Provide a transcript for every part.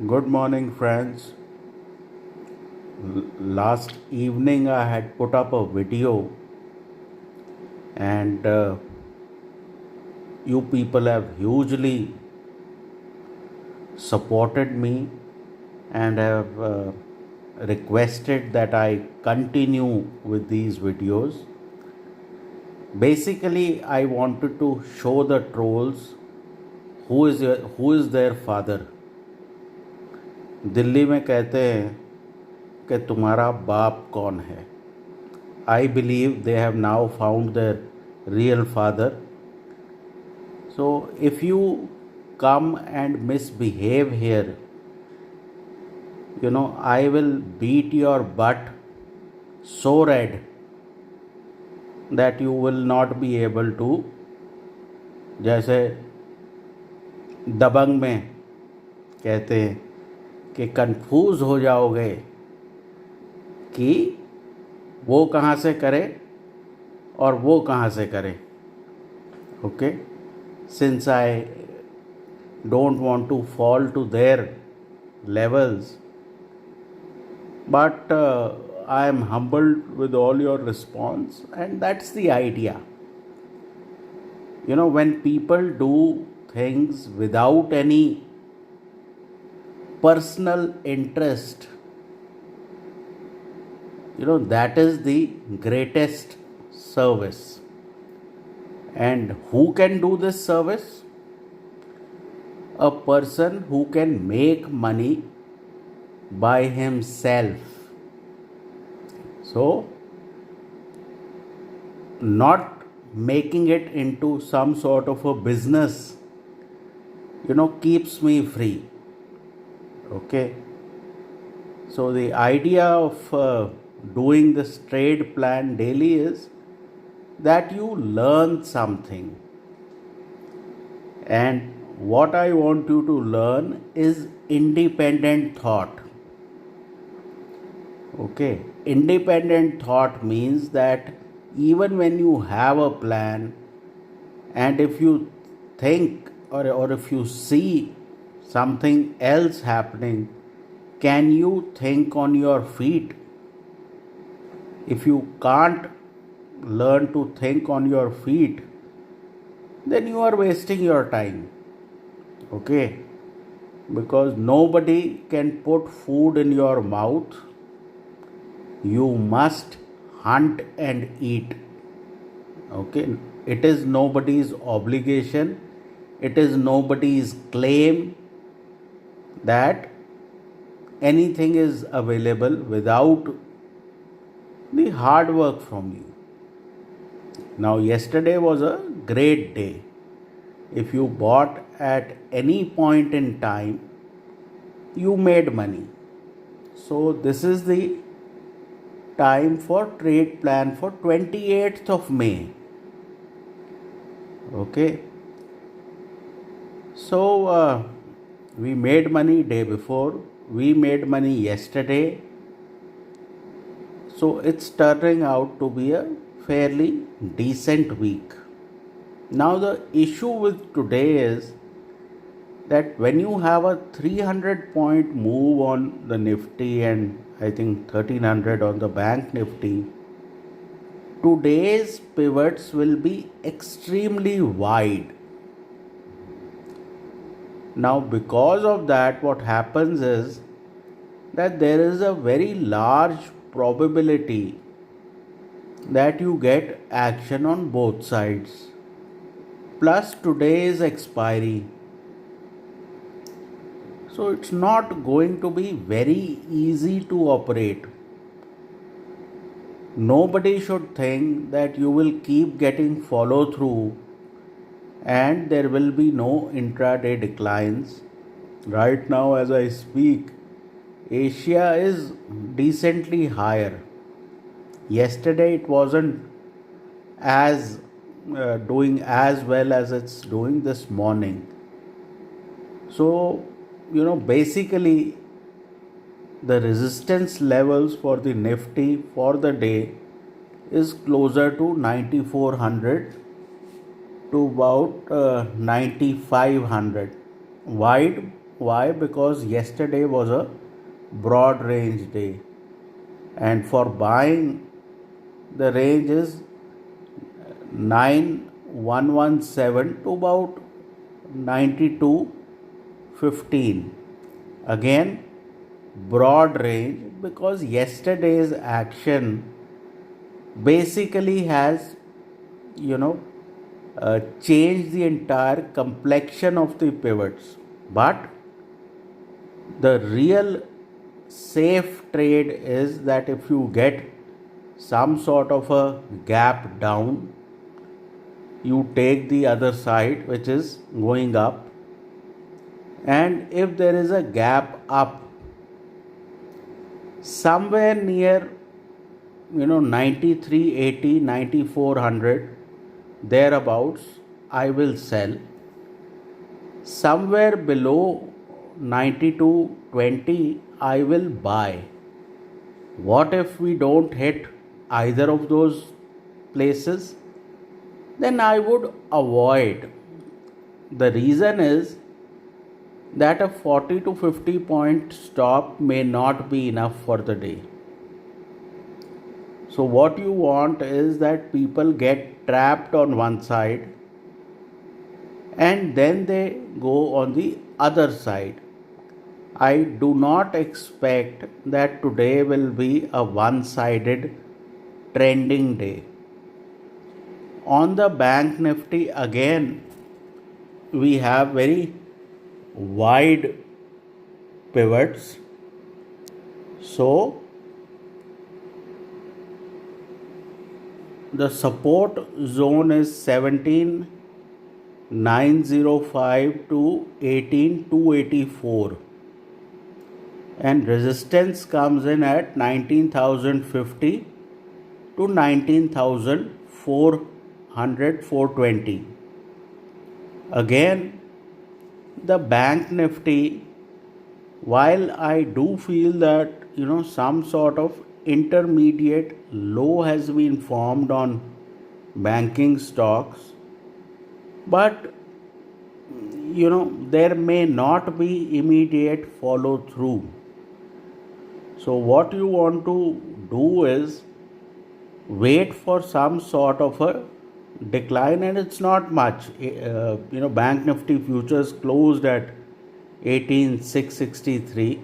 Good morning, friends. Last evening I had put up a video, and you people have hugely supported me and have requested that I continue with these videos. Basically, I wanted to show the trolls who is their father. Delhi में कहते हैं कि तुम्हारा बाप कौन है. I believe they have now found their real father. So if you come and misbehave here, I will beat your butt so red that you will not be able to, जैसे दबंग में कहते हैं कि कंफ्यूज हो जाओगे कि वो कहाँ से करे और वो कहाँ से करे. Okay, since I don't want to fall to their levels, but I am humbled with all your response, and that's the idea. When people do things without any personal interest, that is the greatest service. And who can do this service? A person who can make money by himself. So, not making it into some sort of a business, keeps me free. Okay. So, the idea of doing this trade plan daily is that you learn something. And what I want you to learn is independent thought. Okay, independent thought means that even when you have a plan, and if you think or if you see something else happening, can you think on your feet? If you can't learn to think on your feet, then you are wasting your time. Okay, because nobody can put food in your mouth. You must hunt and eat. Okay, it is nobody's obligation, it is nobody's claim that anything is available without the hard work from you. Now, yesterday was a great day. If you bought at any point in time, you made money. So this is the time for trade plan for 28th of May. Okay. So we made money day before, we made money yesterday. So it's turning out to be a fairly decent week. Now the issue with today is that when you have a 300 point move on the Nifty and I think 1300 on the Bank Nifty, today's pivots will be extremely wide. Now because of that, what happens is that there is a very large probability that you get action on both sides. Plus today's expiry. So it's not going to be very easy to operate. Nobody should think that you will keep getting follow through and there will be no intraday declines. Right now, as I speak, Asia is decently higher. Yesterday it wasn't as doing as well as it's doing this morning. So, basically the resistance levels for the Nifty for the day is closer to 9400 to about 9500. Wide Why? Because yesterday was a broad range day, and for buying the range is 9117 to about 9215. Again, broad range because yesterday's action basically has, you know, changed the entire complexion of the pivots. But the real safe trade is that if you get some sort of a gap down, you take the other side which is going up, and if there is a gap up somewhere near 9380, 9400 thereabouts, I will sell. Somewhere below 9220 I will buy. What if we don't hit either of those places? Then I would avoid. The reason is that a 40 to 50 point stop may not be enough for the day. So what you want is that people get trapped on one side and then they go on the other side. I do not expect that today will be a one-sided trending day. On the Bank Nifty again, we have very wide pivots. So the support zone is 17,905 to 18,284, and resistance comes in at 19,050 to 19,400, 420. Again, the Bank Nifty, while I do feel that some sort of intermediate low has been formed on banking stocks, but there may not be immediate follow through. So what you want to do is wait for some sort of a decline, and it's not much. Bank Nifty futures closed at 18,663.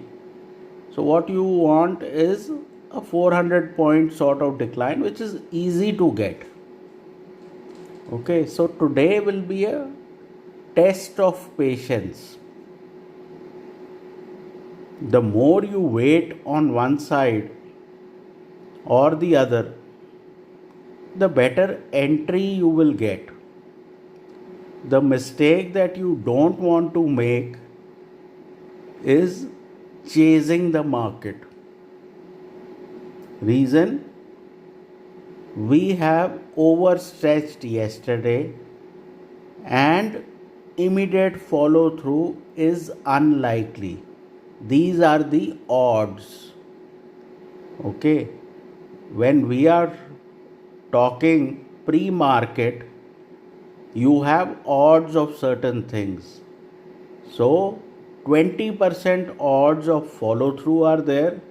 So what you want is a 400 point sort of decline, which is easy to get. Okay, so today will be a test of patience. The more you wait on one side or the other, the better entry you will get. The mistake that you don't want to make is chasing the market. Reason? We have overstretched yesterday and immediate follow through is unlikely. These are the odds. Okay, when we are talking pre-market, you have odds of certain things. So 20% odds of follow through are there,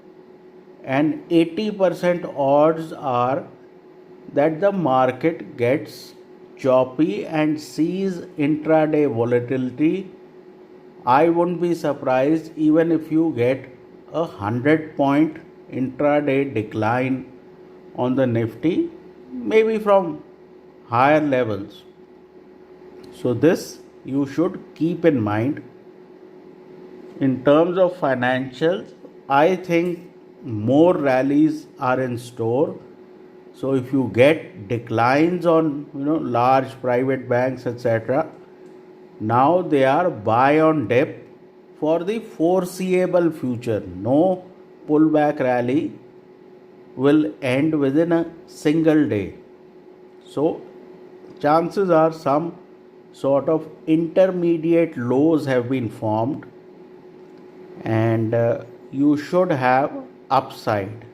and 80% odds are that the market gets choppy and sees intraday volatility. I wouldn't be surprised even if you get 100 point intraday decline on the Nifty, maybe from higher levels. So this you should keep in mind. In terms of financials, I think more rallies are in store. So if you get declines on large private banks, etc., now they are buy on dip for the foreseeable future. No pullback rally will end within a single day. So chances are some sort of intermediate lows have been formed, and you should have upside.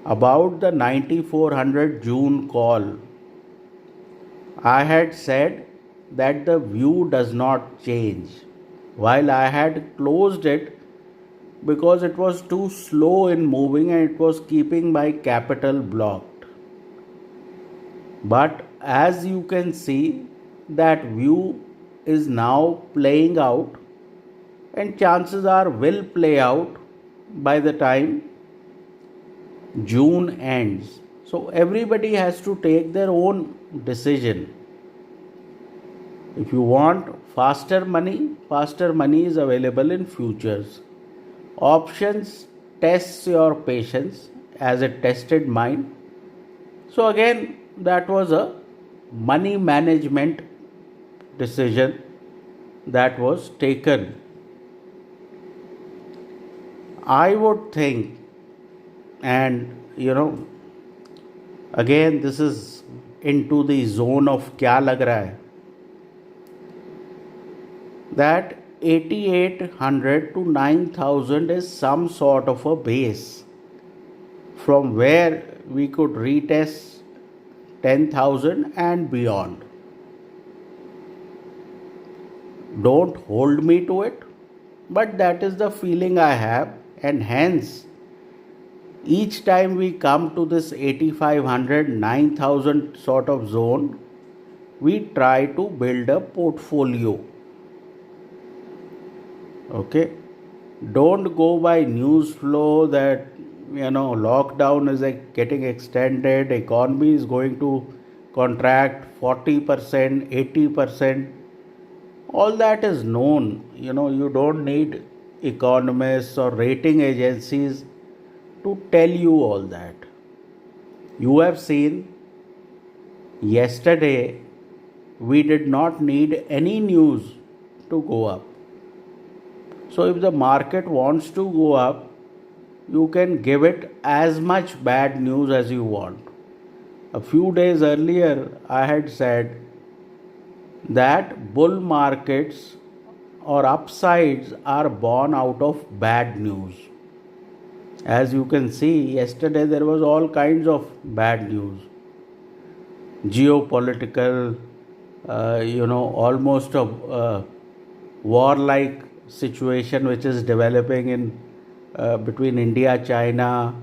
About the 9400 June call, I had said that the view does not change. while I had closed it because it was too slow in moving and it was keeping my capital blocked. But as you can see, that view is now playing out, and chances are will play out by the time June ends. So everybody has to take their own decision. If you want faster money is available in futures. Options tests your patience as it tested mine. So again, that was a money management decision that was taken. I would think, and again, this is into the zone of kya lag raha hai, that 8800 to 9000 is some sort of a base from where we could retest 10,000 and beyond. Don't hold me to it, but that is the feeling I have, and hence each time we come to this 8500 9000 sort of zone, we try to build a portfolio. Okay, don't go by news flow that lockdown is getting extended, economy is going to contract 40%, 80%. All that is known. You don't need economists or rating agencies to tell you all that. You have seen yesterday we did not need any news to go up. So if the market wants to go up, you can give it as much bad news as you want. A few days earlier, I had said that bull markets or upsides are born out of bad news. As you can see, yesterday there was all kinds of bad news. Geopolitical, almost a war-like situation which is developing in between India, China,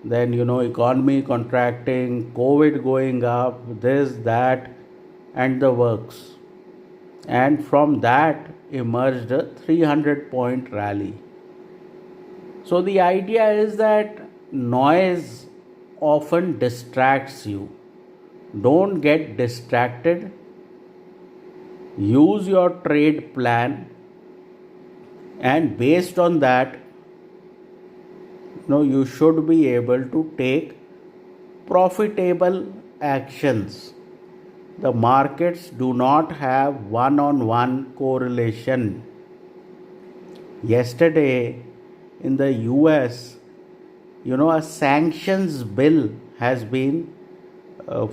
then economy contracting, COVID going up, this, that, and the works. And from that emerged a 300-point rally. So the idea is that noise often distracts you. Don't get distracted. Use your trade plan, and based on that, you should be able to take profitable actions. The markets do not have one-on-one correlation. Yesterday in the US, a sanctions bill has been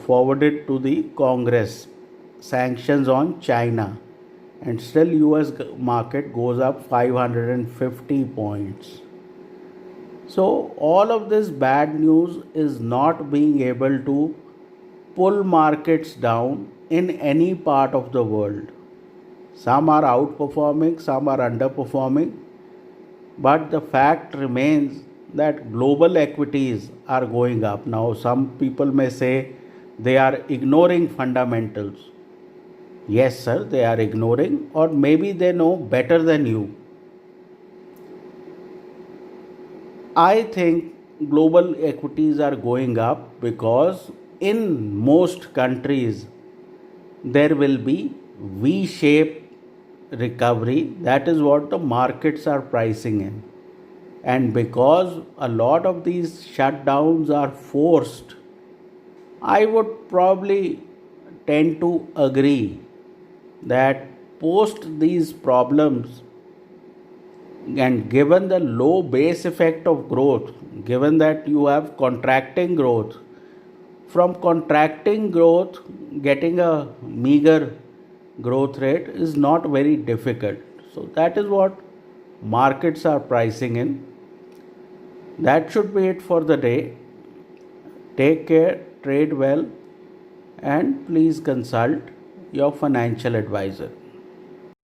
forwarded to the Congress, sanctions on China, and still US market goes up 550 points. So all of this bad news is not being able to pull markets down in any part of the world. Some are outperforming, some are underperforming, but the fact remains that global equities are going up. Now some people may say they are ignoring fundamentals. Yes sir, they are ignoring, or maybe they know better than you. I think global equities are going up because in most countries there will be V-shaped recovery. That is what the markets are pricing in. And because a lot of these shutdowns are forced, I would probably tend to agree that post these problems, and given the low base effect of growth, given that you have contracting growth, from contracting growth, getting a meager growth rate is not very difficult. So that is what markets are pricing in. That should be it for the day. Take care, trade well, and please consult your financial advisor.